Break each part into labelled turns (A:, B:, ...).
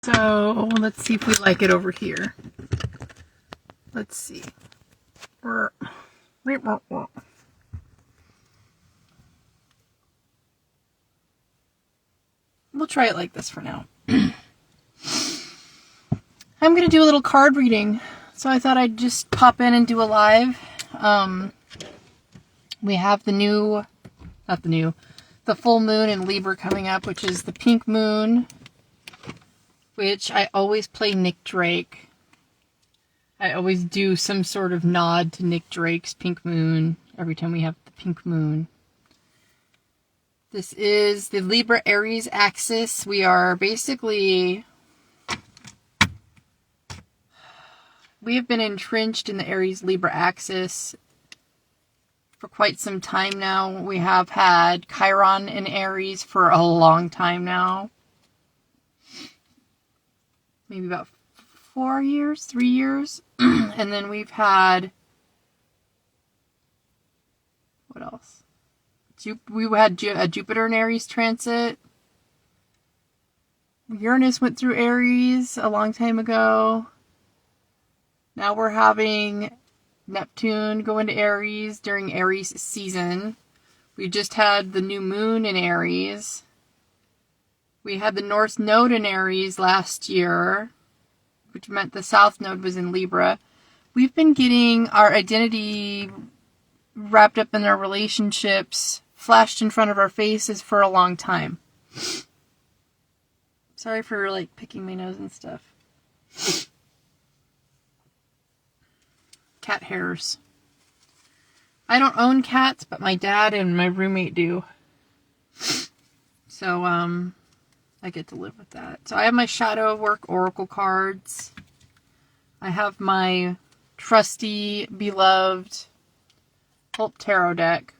A: So let's see if we like it over here. Let's see. We'll try it like this for now. I'm going to do a little card reading. So I thought I'd just pop in and do a live. We have the full moon in Libra coming up, which is the pink moon, which I always play Nick Drake. I always do some sort of nod to Nick Drake's pink moon every time we have the pink moon. This is the Libra Aries axis. We are basically, we have been entrenched in the Aries Libra axis for quite some time now. We have had Chiron in Aries for a long time now. Maybe about 3 years. And then we've had, what else? We had a Jupiter in Aries transit. Uranus went through Aries a long time ago. Now we're having Neptune go into Aries during Aries season. We just had the new moon in Aries. We had the North Node in Aries last year, which meant the South Node was in Libra. We've been getting our identity wrapped up in our relationships, flashed in front of our faces for a long time. Sorry for picking my nose and stuff. Cat hairs. I don't own cats, but my dad and my roommate do. So, I get to live with that. So I have my shadow work oracle cards. I have my trusty, beloved Hope Tarot deck.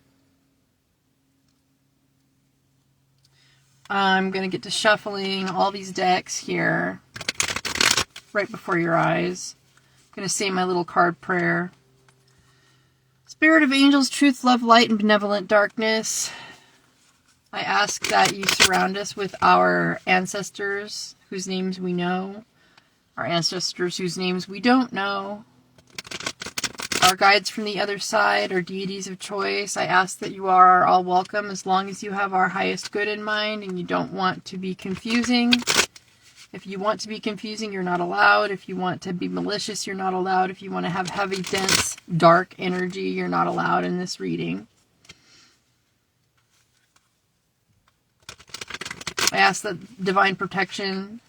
A: I'm going to get to shuffling all these decks here right before your eyes. I'm going to say my little card prayer. Spirit of angels, truth, love, light, and benevolent darkness, I ask that you surround us with our ancestors whose names we know, our ancestors whose names we don't know, our guides from the other side, our deities of choice. I ask that you are all welcome as long as you have our highest good in mind and you don't want to be confusing. If you want to be confusing, you're not allowed. If you want to be malicious, you're not allowed. If you want to have heavy, dense, dark energy, you're not allowed in this reading. I ask that divine protection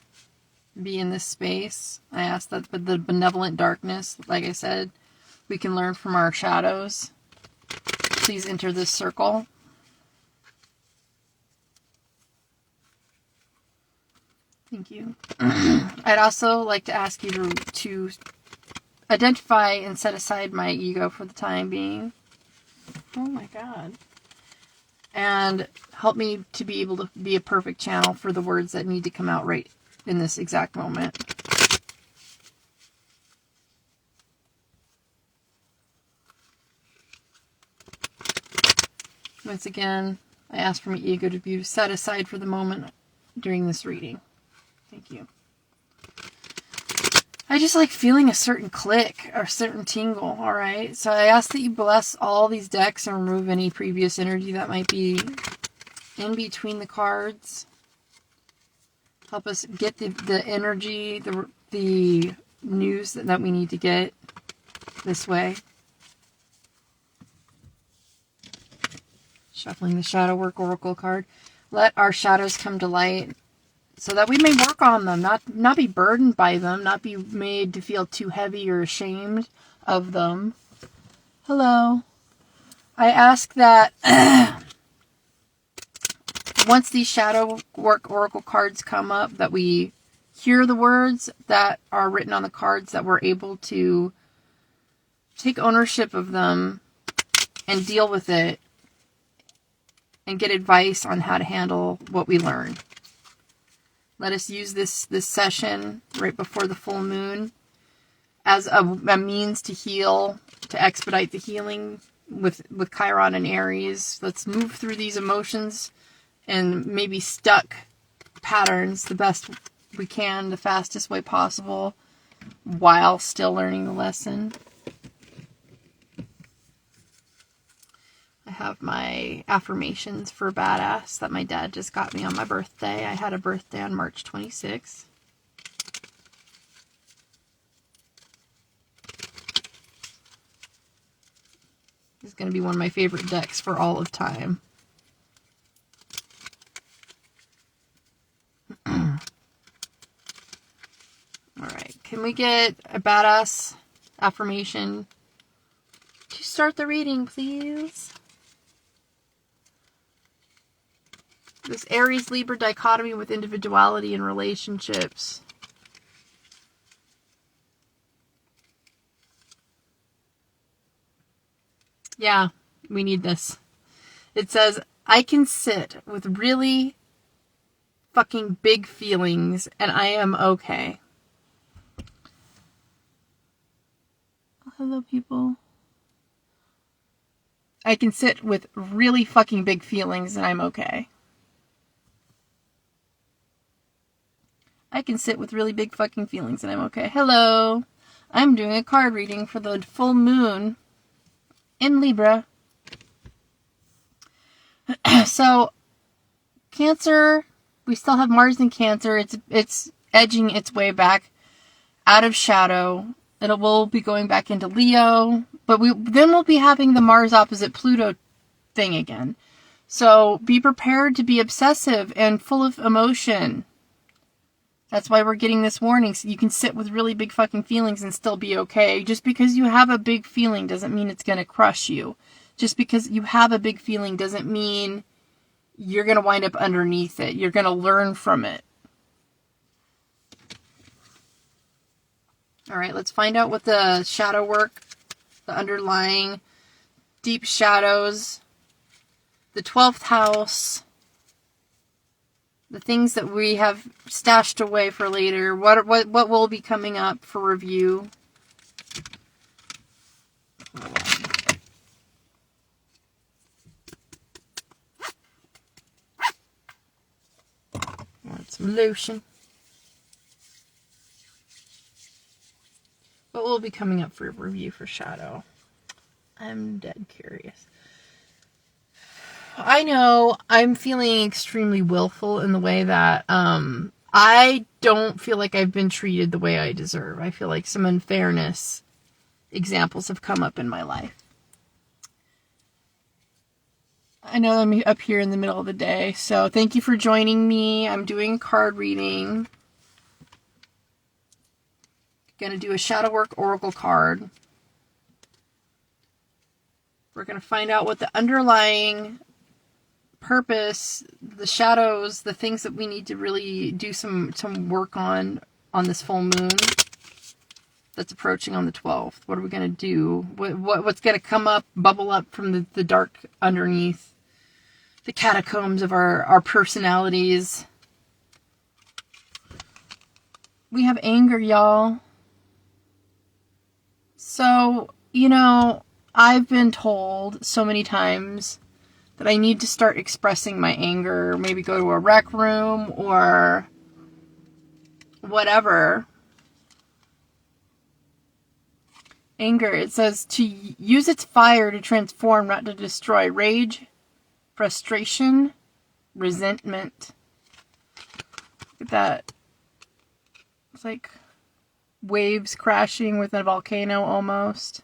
A: be in this space. I ask that the benevolent darkness, like I said, we can learn from our shadows. Please enter this circle. Thank you. I'd also like to ask you to identify and set aside my ego for the time being. Oh my God. And help me to be able to be a perfect channel for the words that need to come out right in this exact moment. Once again, I ask for my ego to be set aside for the moment during this reading. Thank you. I just like feeling a certain click or a certain tingle, alright? So I ask that you bless all these decks and remove any previous energy that might be in between the cards. Help us get the energy, the news that we need to get this way. Shuffling the Shadow Work Oracle card. Let our shadows come to light so that we may work on them, not be burdened by them, not be made to feel too heavy or ashamed of them. Hello. I ask that once these Shadow Work Oracle cards come up, that we hear the words that are written on the cards, that we're able to take ownership of them and deal with it and get advice on how to handle what we learn. Let us use this session right before the full moon as a means to heal, to expedite the healing with Chiron and Aries. Let's move through these emotions and maybe stuck patterns the best we can the fastest way possible while still learning the lesson. I have my affirmations for badass that my dad just got me on my birthday. I had a birthday on March 26th. This is going to be one of my favorite decks for all of time. Alright, can we get a badass affirmation to start the reading, please? This Aries-Libra dichotomy with individuality in relationships. Yeah, we need this. It says, I can sit with really fucking big feelings and I am okay. Hello, people. I can sit with really fucking big feelings and I'm okay. I can sit with really big fucking feelings and I'm okay. Hello. I'm doing a card reading for the full moon in Libra. So, Cancer, we still have Mars in Cancer. It's edging its way back out of shadow. It will be going back into Leo, but we'll be having the Mars opposite Pluto thing again. So be prepared to be obsessive and full of emotion. That's why we're getting this warning, so you can sit with really big fucking feelings and still be okay. Just because you have a big feeling doesn't mean it's going to crush you. Just because you have a big feeling doesn't mean you're going to wind up underneath it. You're going to learn from it. All right, let's find out what the shadow work, the underlying deep shadows, the 12th house, the things that we have stashed away for later, what will be coming up for review. Want some lotion. What will be coming up for review for shadow? I'm dead curious. I know I'm feeling extremely willful in the way that I don't feel like I've been treated the way I deserve. I feel like some unfairness examples have come up in my life. I know I'm up here in the middle of the day, so thank you for joining me. I'm doing card reading. Going to do a shadow work oracle card. We're going to find out what the underlying purpose, the shadows, the things that we need to really do some work on this full moon that's approaching on the 12th. What are we going to do? What's going to come up, bubble up from the dark underneath the catacombs of our personalities? We have anger, y'all. So, I've been told so many times that I need to start expressing my anger, maybe go to a rec room or whatever. Anger, it says to use its fire to transform, not to destroy. Rage, frustration, resentment. Look at that. It's like waves crashing with a volcano almost.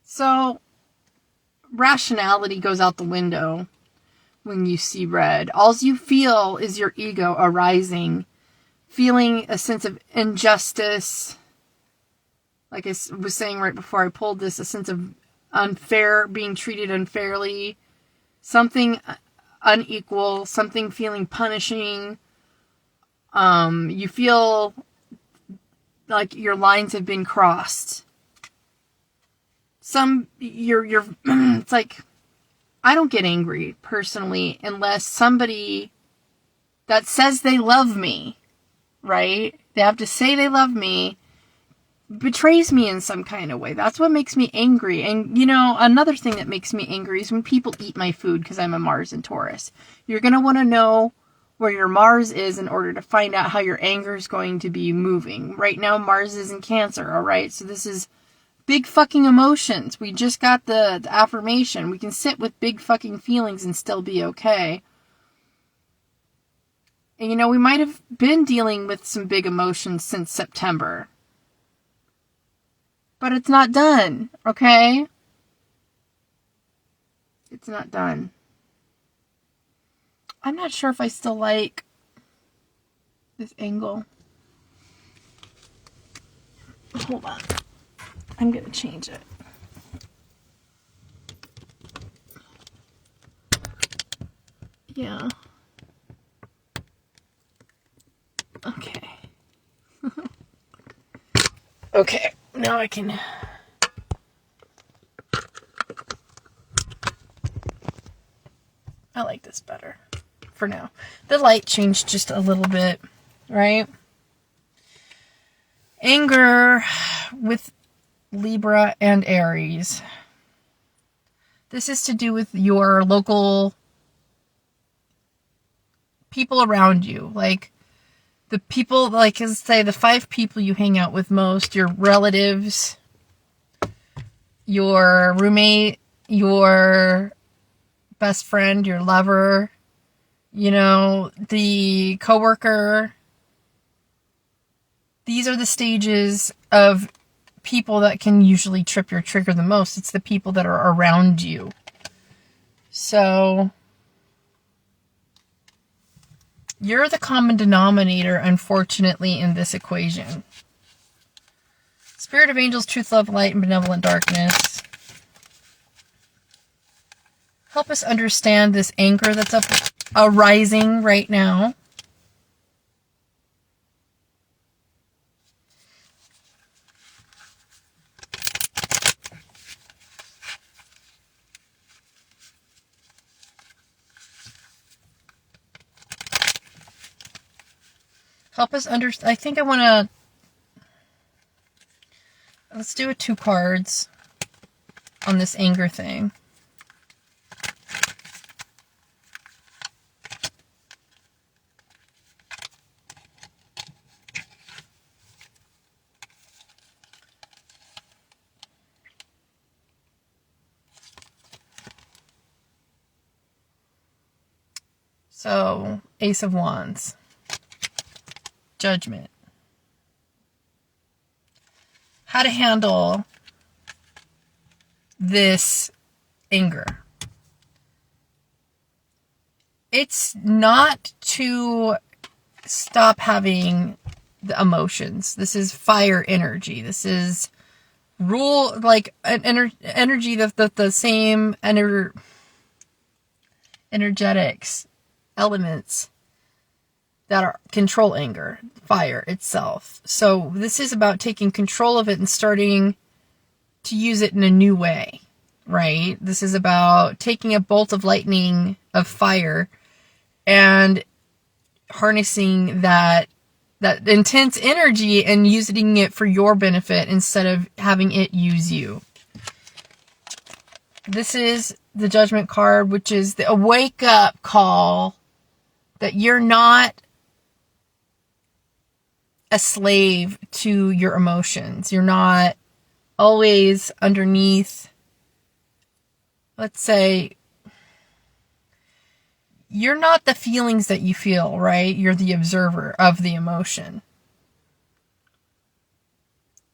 A: So, rationality goes out the window when you see red. All you feel is your ego arising, feeling a sense of injustice. Like I was saying right before I pulled this, a sense of unfair, being treated unfairly, something unequal, something feeling punishing. You feel like your lines have been crossed. It's like, I don't get angry personally unless somebody that says they love me, right? They have to say they love me, betrays me in some kind of way. That's what makes me angry. And, another thing that makes me angry is when people eat my food because I'm a Mars and Taurus. You're going to want to know where your Mars is in order to find out how your anger is going to be moving. Right now, Mars is in Cancer, all right? So this is big fucking emotions. We just got the affirmation. We can sit with big fucking feelings and still be okay. And you know, we might have been dealing with some big emotions since September. But it's not done, okay? It's not done. I'm not sure if I still like this angle. Hold on. I'm going to change it. Yeah. Okay. Okay. Now I can... I like this better for now. The light changed just a little bit, right? Anger with Libra and Aries. This is to do with your local people around you. Like the people, like let's say the 5 people you hang out with most, your relatives, your roommate, your best friend, your lover, you know, the coworker. These are the stages of people that can usually trip your trigger the most. It's the people that are around you. So you're the common denominator, unfortunately, in this equation. Spirit of angels, truth, love, light, and benevolent darkness. Help us understand this anger that's arising right now. Help us understand. I think I want to... Let's do 2 cards on this anger thing. So, Ace of Wands. Judgment. How to handle this anger. It's not to stop having the emotions. This is fire energy. This is like an energy that the same energetics, elements that control anger, fire itself. So this is about taking control of it and starting to use it in a new way, right? This is about taking a bolt of lightning of fire and harnessing that intense energy and using it for your benefit instead of having it use you. This is the Judgment card, which is a wake-up call that you're not a slave to your emotions. You're not always underneath, let's say, you're not the feelings that you feel, right? You're the observer of the emotion.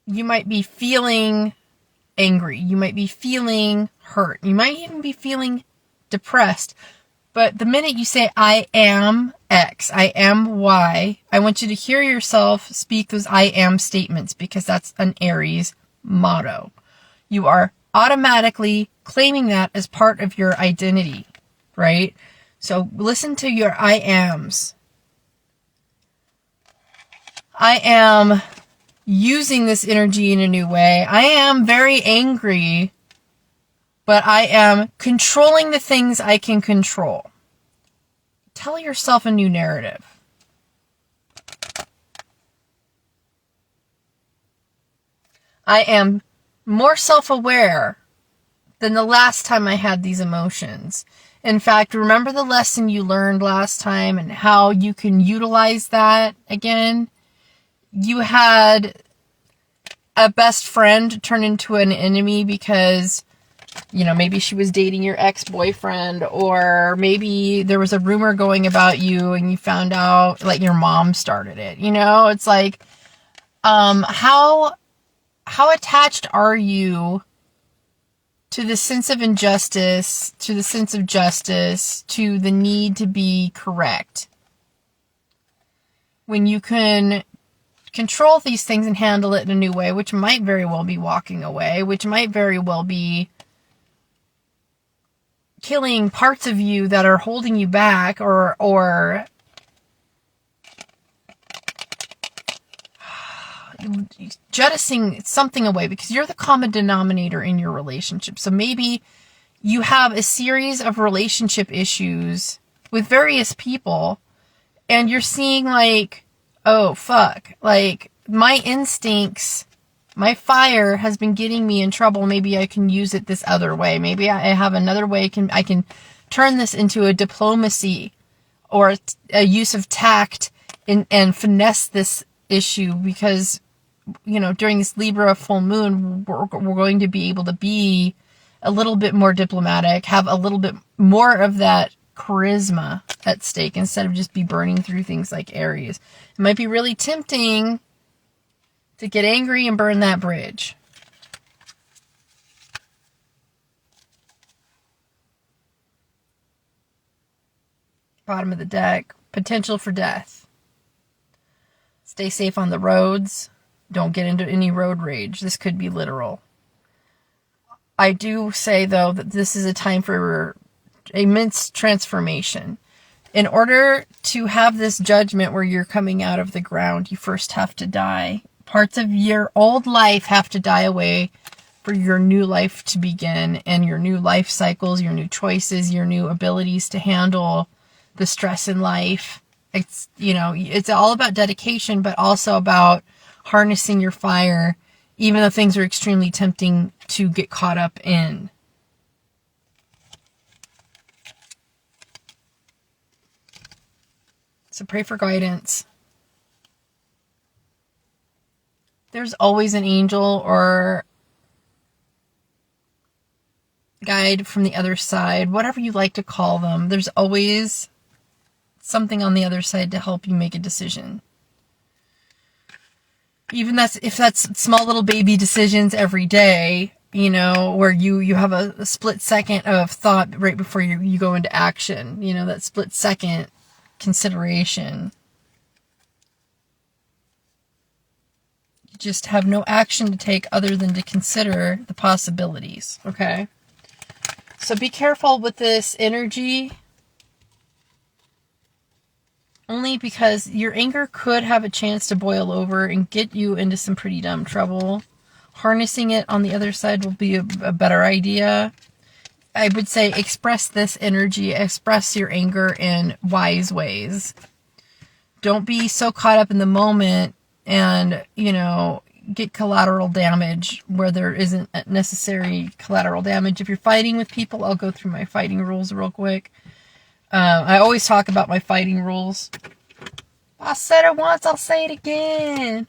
A: You might be feeling angry. You might be feeling hurt. You might even be feeling depressed. But the minute you say, I am X, I am Y, I want you to hear yourself speak those I am statements, because that's an Aries motto. You are automatically claiming that as part of your identity, right? So listen to your I ams. I am using this energy in a new way. I am very angry, but I am controlling the things I can control. Tell yourself a new narrative. I am more self-aware than the last time I had these emotions. In fact, remember the lesson you learned last time and how you can utilize that again? You had a best friend turn into an enemy because, you know, maybe she was dating your ex-boyfriend, or maybe there was a rumor going about you and you found out, like, your mom started it. You know, it's like, how attached are you to the sense of injustice, to the sense of justice, to the need to be correct, when you can control these things and handle it in a new way, which might very well be walking away, which might very well be killing parts of you that are holding you back, or jettisoning something away, because you're the common denominator in your relationship. So maybe you have a series of relationship issues with various people, and you're seeing like, oh fuck, like my instincts, my fire has been getting me in trouble. Maybe I can use it this other way. Maybe I have another way I can turn this into a diplomacy or a use of tact and finesse this issue, because, you know, during this Libra full moon, we're going to be able to be a little bit more diplomatic, have a little bit more of that charisma at stake, instead of just be burning through things like Aries. It might be really tempting to get angry and burn that bridge. Bottom of the deck, potential for death. Stay safe on the roads. Don't get into any road rage. This could be literal. I do say, though, that this is a time for immense transformation. In order to have this judgment where you're coming out of the ground, you first have to die. Parts of your old life have to die away for your new life to begin, and your new life cycles, your new choices, your new abilities to handle the stress in life. It's, you know, it's all about dedication, but also about harnessing your fire, even though things are extremely tempting to get caught up in. So pray for guidance. There's always an angel or guide from the other side, whatever you like to call them. There's always something on the other side to help you make a decision. Even if that's small little baby decisions every day, you know, where you have a split second of thought right before you go into action, you know, that split second consideration. You just have no action to take other than to consider the possibilities, okay? So be careful with this energy. Only because your anger could have a chance to boil over and get you into some pretty dumb trouble. Harnessing it on the other side will be a better idea. I would say express this energy, express your anger in wise ways. Don't be so caught up in the moment and, you know, get collateral damage where there isn't necessary collateral damage. If you're fighting with people, I'll go through my fighting rules real quick. I always talk about my fighting rules. I said it once, I'll say it again.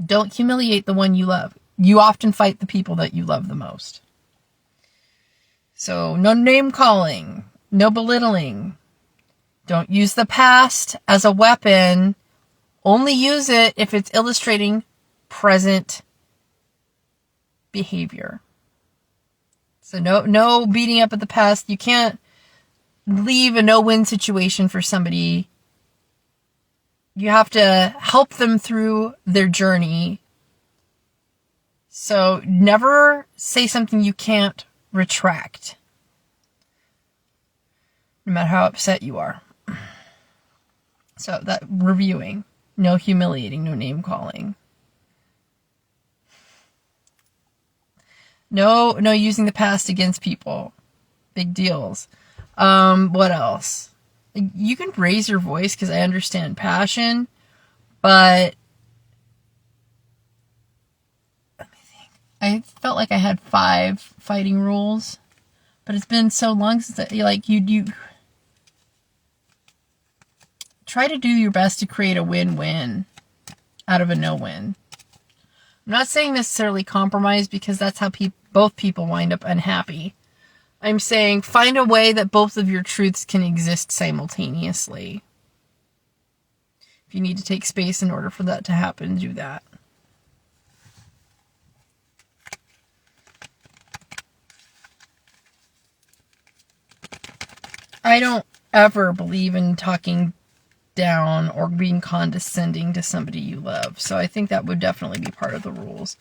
A: Don't humiliate the one you love. You often fight the people that you love the most. So no name calling, no belittling. Don't use the past as a weapon. Only use it if it's illustrating present behavior. So no beating up at the past. You can't leave a no-win situation for somebody. You have to help them through their journey. So never say something you can't retract, no matter how upset you are. So that reviewing, no humiliating, no name calling. No using the past against people. Big deals. What else? You can raise your voice because I understand passion, but let me think. I felt like I had 5 fighting rules, but it's been so long since you try to do your best to create a win-win out of a no-win. I'm not saying necessarily compromise, because that's how both people wind up unhappy. I'm saying find a way that both of your truths can exist simultaneously. If you need to take space in order for that to happen, do that. I don't ever believe in talking down or being condescending to somebody you love. So I think that would definitely be part of the rules.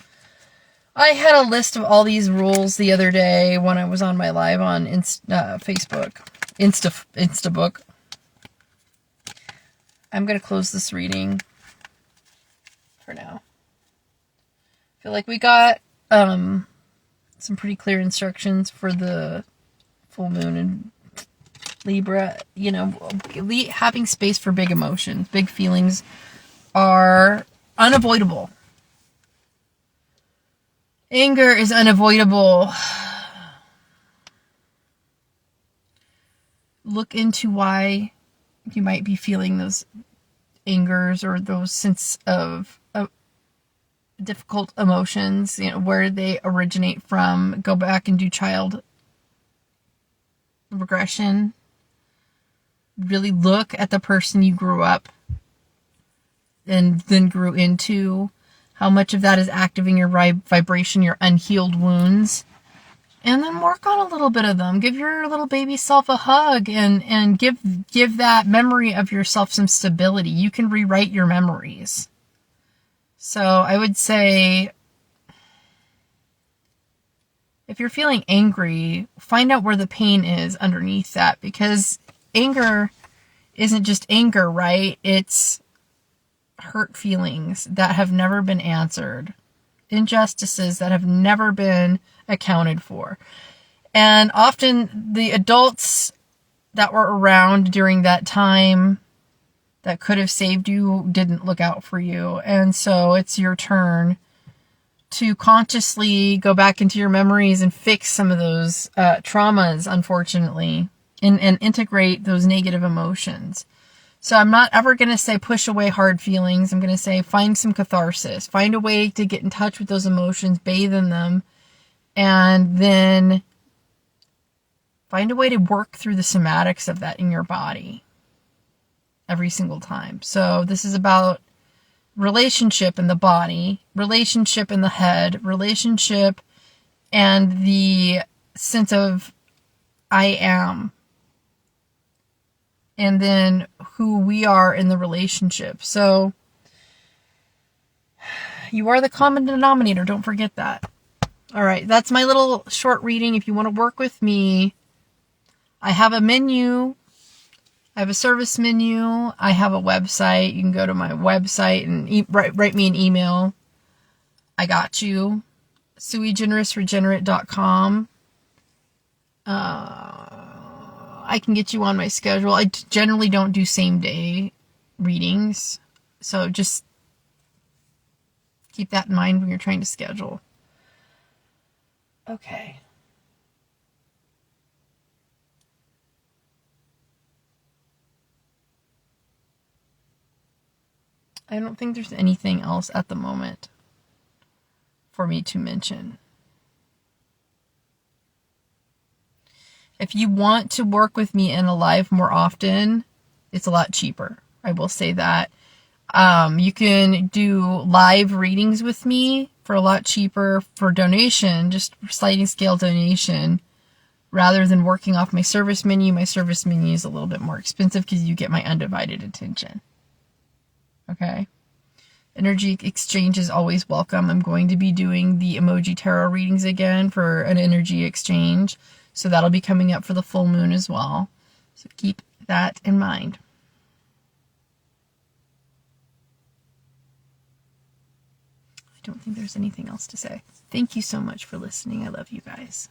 A: I had a list of all these rules the other day when I was on my live on Facebook. Instabook. I'm going to close this reading for now. I feel like we got some pretty clear instructions for the full moon and Libra. You know, having space for big emotions, big feelings are unavoidable. Anger is unavoidable. Look into why you might be feeling those angers or those sense of difficult emotions, you know, where they originate from. Go back and do child regression. Really look at the person you grew up and then grew into. How much of that is activating your vibration, your unhealed wounds. And then work on a little bit of them. Give your little baby self a hug and give that memory of yourself some stability. You can rewrite your memories. So I would say, if you're feeling angry, find out where the pain is underneath that. Because anger isn't just anger, right? It's hurt feelings that have never been answered, injustices that have never been accounted for. And often the adults that were around during that time that could have saved you didn't look out for you. And so it's your turn to consciously go back into your memories and fix some of those traumas, unfortunately, and integrate those negative emotions. So I'm not ever going to say push away hard feelings. I'm going to say find some catharsis. Find a way to get in touch with those emotions, bathe in them, and then find a way to work through the somatics of that in your body every single time. So this is about relationship in the body, relationship in the head, relationship and the sense of I am. And then who we are in the relationship. So you are the common denominator. Don't forget that. All right. That's my little short reading. If you want to work with me, I have a menu. I have a service menu. I have a website. You can go to my website and write me an email. I got you. Suigenerisregenerate.com. I can get you on my schedule. I generally don't do same day readings. So just keep that in mind when you're trying to schedule. Okay. I don't think there's anything else at the moment for me to mention. If you want to work with me in a live more often, it's a lot cheaper. I will say that. You can do live readings with me for a lot cheaper for donation, just sliding scale donation, rather than working off my service menu. My service menu is a little bit more expensive because you get my undivided attention. Okay? Energy exchange is always welcome. I'm going to be doing the emoji tarot readings again for an energy exchange. So that'll be coming up for the full moon as well. So keep that in mind. I don't think there's anything else to say. Thank you so much for listening. I love you guys.